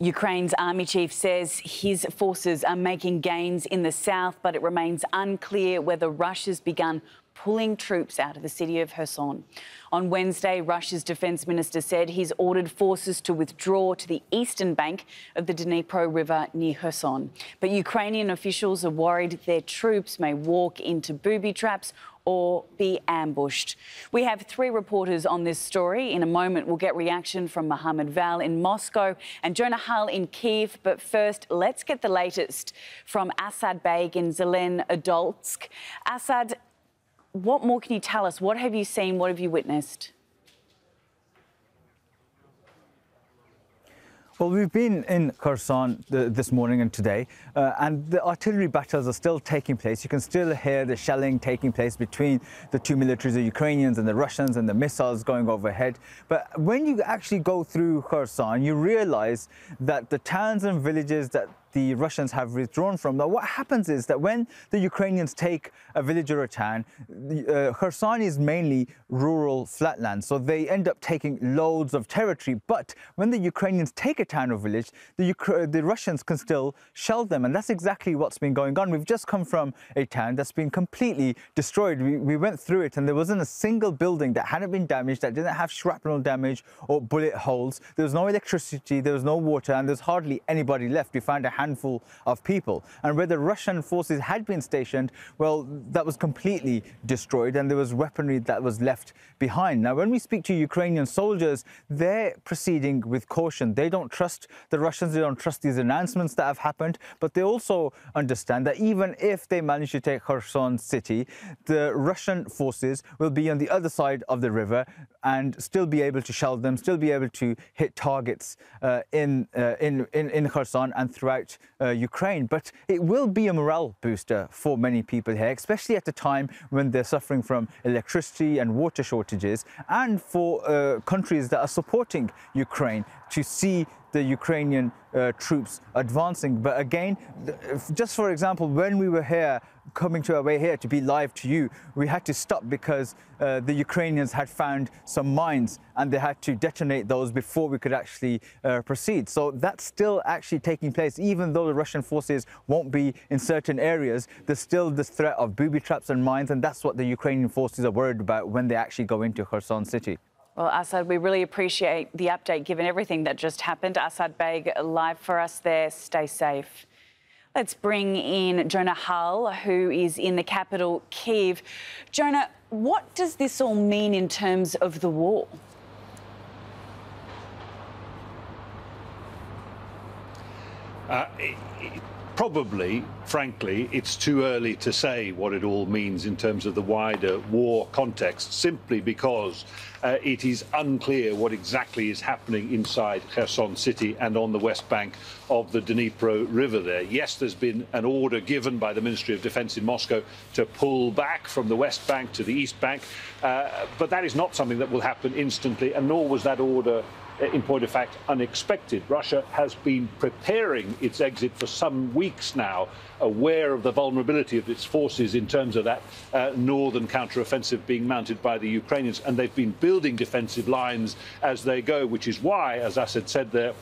Ukraine's army chief says his forces are making gains in the south, but it remains unclear whether Russia's begun pulling troops out of the city of Kherson. On Wednesday, Russia's defence minister said he's ordered forces to withdraw to the eastern bank of the Dnipro River near Kherson. But Ukrainian officials are worried their troops may walk into booby traps or be ambushed. We have 3 reporters on this story. In a moment, we'll get reaction from Mohammed Val in Moscow and Jonah Hull in Kyiv. But first, let's get the latest from Asad Beg in Zelenodolsk. Asad, what more can you tell us? What have you seen? What have you witnessed? Well, we've been in Kherson this morning and today, and the artillery battles are still taking place. You can still hear the shelling taking place between the two militaries, the Ukrainians and the Russians, and the missiles going overhead. But when you actually go through Kherson, you realize that the towns and villages that the Russians have withdrawn from. Now, what happens is that when the Ukrainians take a village or a town, Kherson is mainly rural flatland, so they end up taking loads of territory. But when the Ukrainians take a town or village, the Russians can still shell them, and that's exactly what's been going on. We've just come from a town that's been completely destroyed. We went through it, and there wasn't a single building that hadn't been damaged, that didn't have shrapnel damage or bullet holes. There was no electricity, there was no water, and there's hardly anybody left. We found a handful of people, and where the Russian forces had been stationed, well, that was completely destroyed, and there was weaponry that was left behind. Now, when we speak to Ukrainian soldiers, they're proceeding with caution. They don't trust the Russians, they don't trust these announcements that have happened, but they also understand that even if they manage to take Kherson city, the Russian forces will be on the other side of the river and still be able to shell them, still be able to hit targets in Kherson and throughout Ukraine. But it will be a morale booster for many people here, especially at a time when they're suffering from electricity and water shortages, and for countries that are supporting Ukraine to see the Ukrainian troops advancing. But again, just for example, when we were here, coming to our way here to be live to you, we had to stop because the Ukrainians had found some mines and they had to detonate those before we could actually proceed. So that's still actually taking place. Even though the Russian forces won't be in certain areas, there's still this threat of booby traps and mines, and that's what the Ukrainian forces are worried about when they actually go into Kherson city. Well, Asad, we really appreciate the update given everything that just happened. Asad Beg live for us there. Stay safe. Let's bring in Jonah Hull, who is in the capital, Kyiv. Jonah, what does this all mean in terms of the war? Probably, frankly, it's too early to say what it all means in terms of the wider war context, simply because it is unclear what exactly is happening inside Kherson city and on the west bank of the Dnipro River there. Yes, there's been an order given by the Ministry of Defence in Moscow to pull back from the west bank to the east bank, but that is not something that will happen instantly, and nor was that order, in point of fact, unexpected. Russia has been preparing its exit for some weeks now, aware of the vulnerability of its forces in terms of that northern counter-offensive being mounted by the Ukrainians, and they've been building defensive lines as they go, which is why, as Assad said there,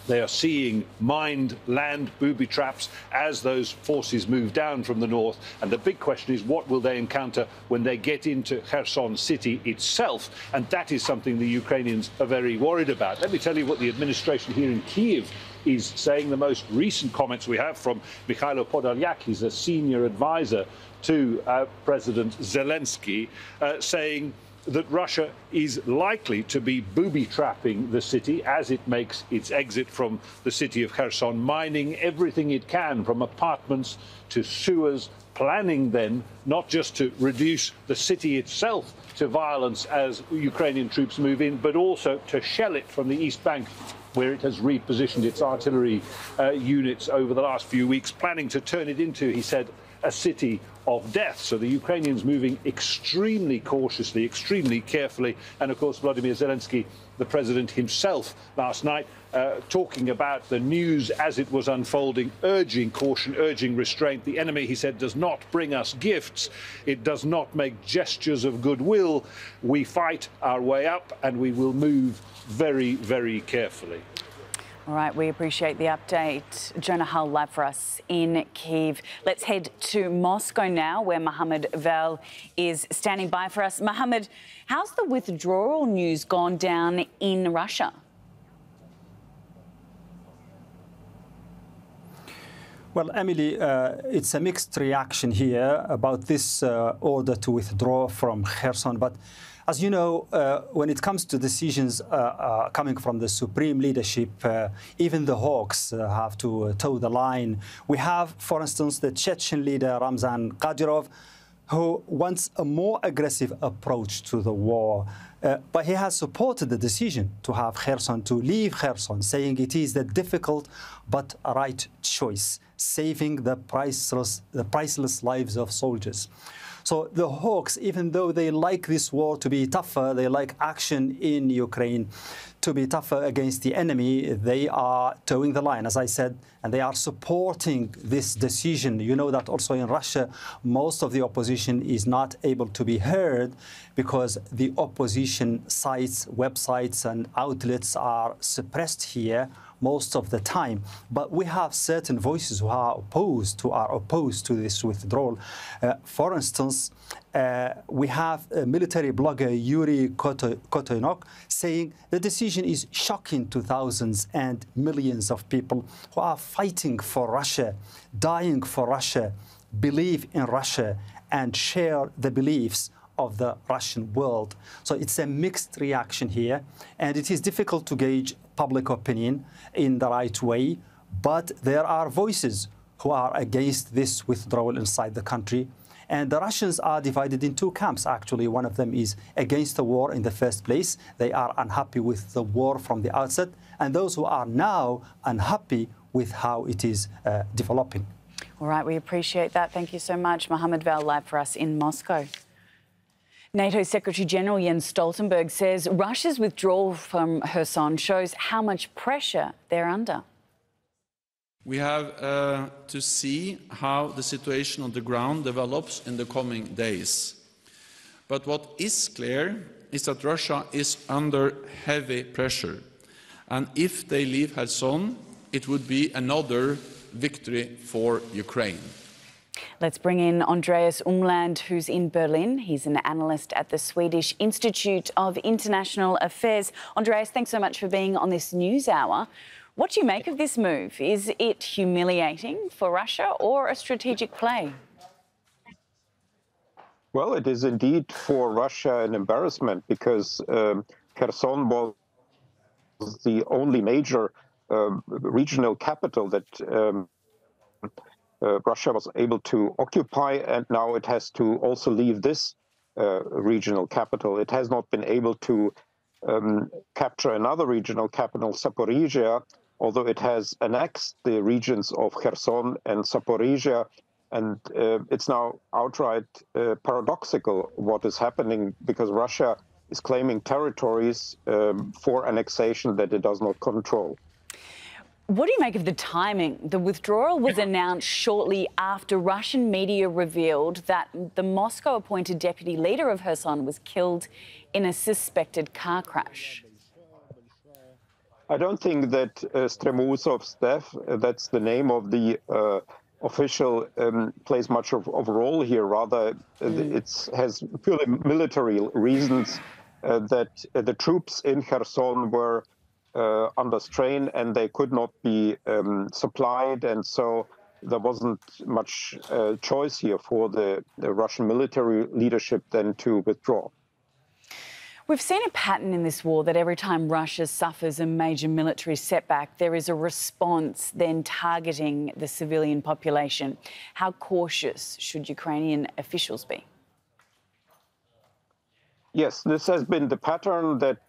they are seeing mined land booby traps as those forces move down from the north. And the big question is, what will they encounter when they get into Kherson city itself? And that is something the Ukrainians are very worried about. Let me tell you what the administration here in Kyiv is saying. The most recent comments we have from Mikhailo Podolyak, he's a senior advisor to President Zelensky, saying that Russia is likely to be booby-trapping the city as it makes its exit from the city of Kherson, mining everything it can, from apartments to sewers, planning then not just to reduce the city itself to violence as Ukrainian troops move in, but also to shell it from the east bank, where it has repositioned its artillery units over the last few weeks, planning to turn it into, he said, a city of death. So the Ukrainians moving extremely cautiously, extremely carefully. And of course, Volodymyr Zelensky, the president himself, last night, talking about the news as it was unfolding, urging caution, urging restraint. The enemy, he said, does not bring us gifts. It does not make gestures of goodwill. We fight our way up, and we will move very, very carefully. All right, we appreciate the update. Jonah Hull live for us in Kyiv. Let's head to Moscow now, where Mohammed Vel is standing by for us. Mohammed, how's the withdrawal news gone down in Russia? Well, Emily, it's a mixed reaction here about this order to withdraw from Kherson. But as you know, when it comes to decisions coming from the supreme leadership, even the hawks have to toe the line. We have, for instance, the Chechen leader Ramzan Kadyrov, who wants a more aggressive approach to the war. But he has supported the decision to have Kherson, to leave Kherson, saying it is the difficult but right choice, saving the priceless lives of soldiers. So the hawks, even though they like this war to be tougher, they like action in Ukraine to be tougher against the enemy, they are towing the line, as I said, and they are supporting this decision. You know that also in Russia, most of the opposition is not able to be heard because the opposition sites, websites and outlets are suppressed here most of the time. But we have certain voices who are opposed to this withdrawal. For instance, we have a military blogger Yuri Kotoynok saying the decision is shocking to thousands and millions of people who are fighting for Russia, dying for Russia, believe in Russia and share the beliefs of the Russian world. So it's a mixed reaction here, and it is difficult to gauge public opinion in the right way, but there are voices who are against this withdrawal inside the country. And the Russians are divided in two camps, actually. One of them is against the war in the first place. They are unhappy with the war from the outset, and those who are now unhappy with how it is developing. All right, we appreciate that. Thank you so much. Mohammed Vel live for us in Moscow. NATO Secretary General Jens Stoltenberg says Russia's withdrawal from Kherson shows how much pressure they're under. We have to see how the situation on the ground develops in the coming days. But what is clear is that Russia is under heavy pressure. And if they leave Kherson, it would be another victory for Ukraine. Let's bring in Andreas Umland, who's in Berlin. He's an analyst at the Swedish Institute of International Affairs. Andreas, thanks so much for being on this news hour. What do you make of this move? Is it humiliating for Russia or a strategic play? Well, it is indeed for Russia an embarrassment because Kherson was the only major regional capital that Russia was able to occupy, and now it has to also leave this regional capital. It has not been able to capture another regional capital, Zaporizhia, although it has annexed the regions of Kherson and Zaporizhia. And it's now outright paradoxical what is happening, because Russia is claiming territories for annexation that it does not control. What do you make of the timing? The withdrawal was announced shortly after Russian media revealed that the Moscow-appointed deputy leader of Kherson was killed in a suspected car crash. I don't think that Stremuzov's death, that's the name of the official, plays much of a role here. Rather, it has purely military reasons that the troops in Kherson were under strain and they could not be supplied, and so there wasn't much choice here for the Russian military leadership than to withdraw. We've seen a pattern in this war that every time Russia suffers a major military setback, there is a response then targeting the civilian population. How cautious should Ukrainian officials be? Yes, this has been the pattern that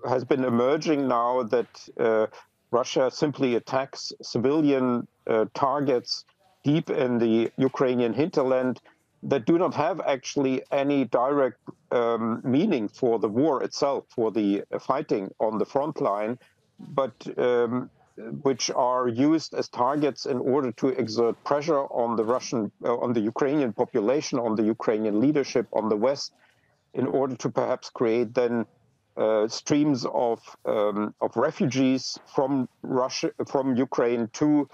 has been emerging now, that Russia simply attacks civilian targets deep in the Ukrainian hinterland that do not have actually any direct meaning for the war itself, for the fighting on the front line, but which are used as targets in order to exert pressure on the Ukrainian population, on the Ukrainian leadership, on the West, in order to perhaps create then streams of refugees from Ukraine to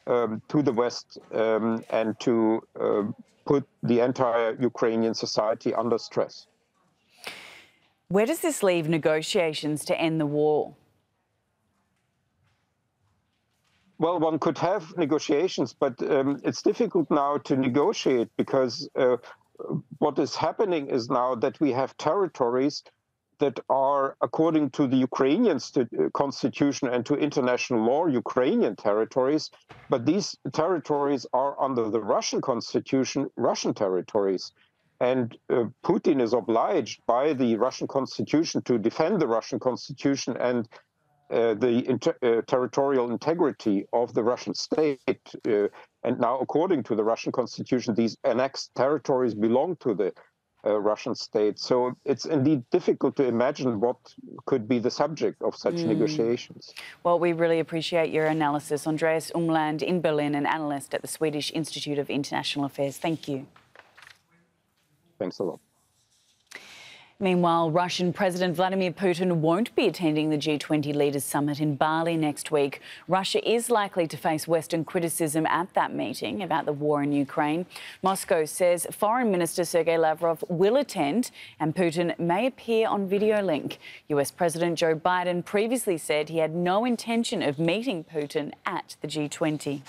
the West, and to put the entire Ukrainian society under stress. Where does this leave negotiations to end the war? Well, one could have negotiations, but it's difficult now to negotiate because what is happening is now that we have territories that are, according to the Ukrainian constitution and to international law, Ukrainian territories, but these territories are under the Russian constitution, Russian territories. And Putin is obliged by the Russian constitution to defend the Russian constitution and the territorial integrity of the Russian state. And now, according to the Russian constitution, these annexed territories belong to the Russian state. So it's indeed difficult to imagine what could be the subject of such negotiations. Well, we really appreciate your analysis. Andreas Umland in Berlin, an analyst at the Swedish Institute of International Affairs. Thank you. Thanks a lot. Meanwhile, Russian President Vladimir Putin won't be attending the G20 Leaders Summit in Bali next week. Russia is likely to face Western criticism at that meeting about the war in Ukraine. Moscow says Foreign Minister Sergei Lavrov will attend and Putin may appear on video link. US President Joe Biden previously said he had no intention of meeting Putin at the G20.